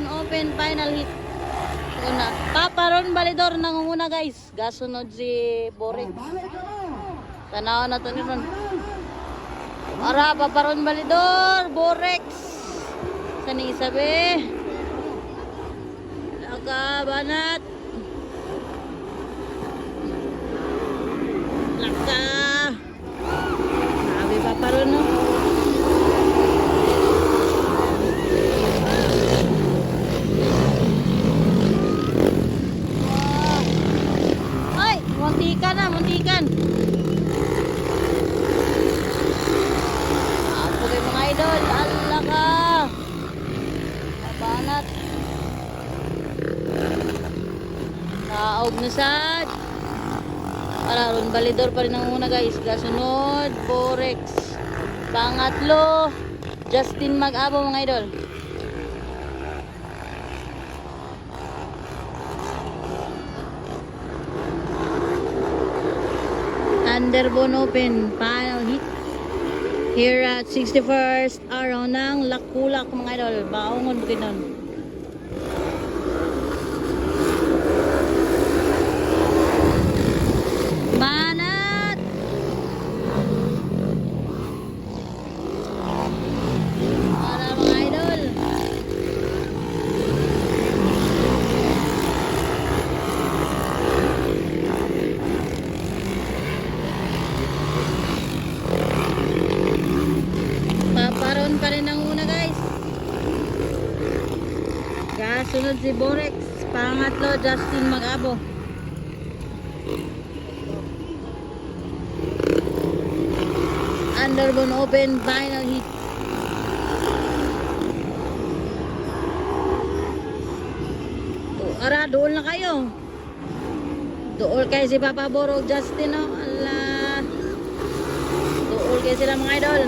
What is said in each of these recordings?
Open final hit. Una. Paparon Balidor nangunguna guys. Gasunod si Borex. Tanaw na to ni Ron. Ara, Paparon Balidor, Borex. Sani isabi. Laka, banat. Laka. Sabi Paparon no. Muntikan na, muntikan. Ako kayo mga idol, Allah ka. Mabanat. Kaog na sad. Ron Balidor pa rin ang una guys. Kasunod, Borex. Pangatlo, Justin Mag-abo mga idol. Thunderbone Open final hit here at 61st araw ng Lakulak mga idol. Baongon bukid nun. Banat! Para mga idol. Paparon pa rin ang una guys. Kasunod si Borex. Pangatlo Justin Mag-abo. Thunderbone Open final hit. Ara, doon na kayo. Doon kayo si Papa Borog Justin oh. Ala. Doon kayo sila mga idol.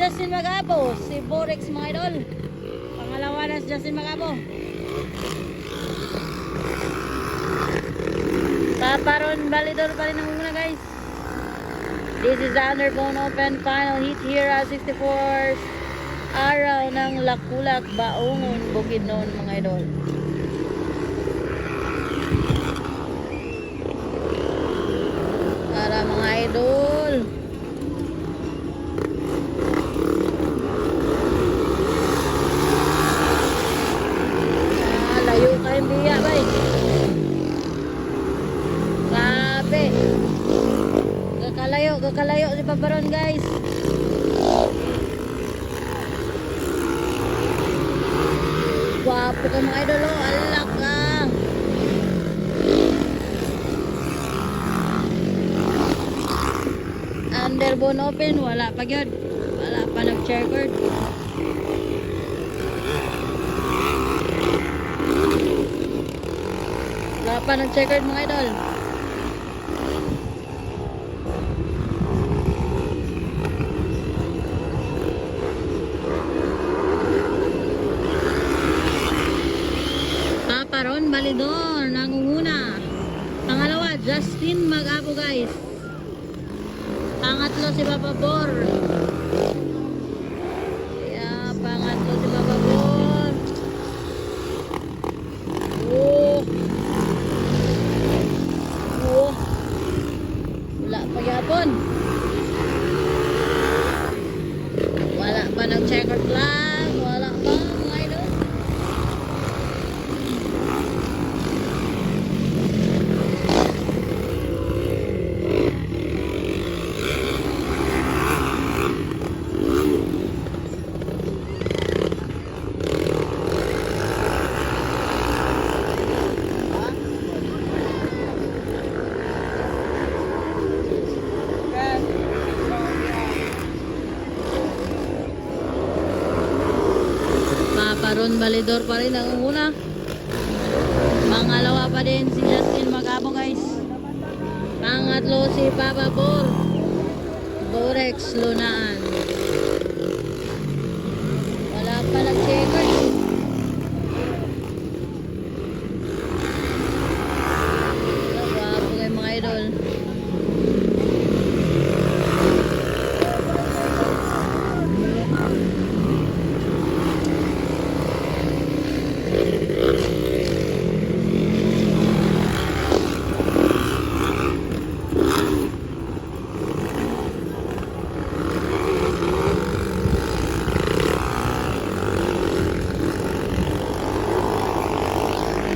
Justin Mag-abo, si Borex mga idol. Pangalawa na si Justin Mag-abo. Paparon Balidor pa rin ang muna guys. This is Thunderbone Open final hit here at 64th araw ng Lakulak, Baongon, Bukidnon mga idol. Para mga idol. Layo kayong biya bay. Grabe. Kakalayo si Paparon guys. Guwapo ka mga idol oh. Alak ka. Thunderbone Open, wala pa yun. Wala pa nag-checkered. Wala pa nag-checkered mga idol. Paparon Balidor nangunguna. Pangalawa Justin Mag-abo guys. Pangatlo si Papa Bor. Yeah, pangatlo si Papa Bor. Wala pa yapon. Wala pa nag-checkered flag. Wala pa mga idol. Paparon Balidor pa rin ang una. Pangalawa pa din si Justin Mag-abo guys. Pangatlo si Papa Bor. Borex Lunaan. Wala pa nag-checkers. Gwapo kayo mga idol.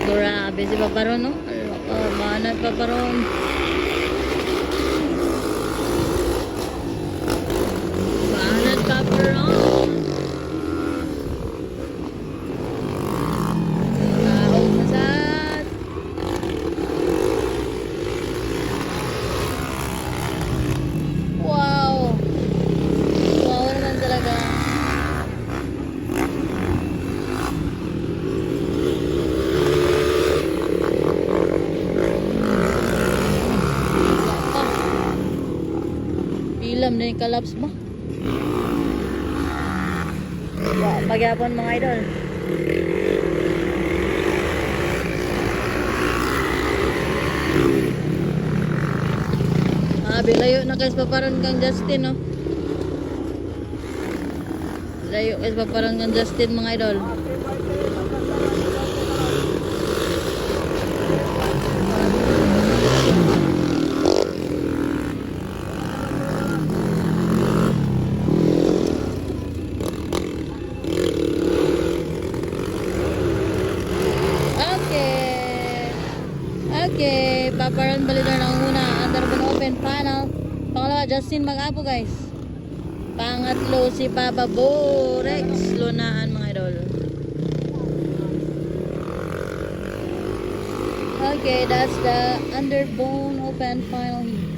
Grabe si Paparon, no? Manat Paparon. Manat Paparon. Kaog masat. Wow. Wow naman talaga. Ilam na yung kalaps ba? Wow, pagyapon mga idol. Layo na guys paparon kang Justin, no? Layo guys paparon kang Justin mga idol. Okay, paparan balidor na una. Under open panel. Pangalawa, Justin mag-apo guys. Pangatlo, si Papa Borex. Lunaan mga idol. Okay, that's the underbone open final heat.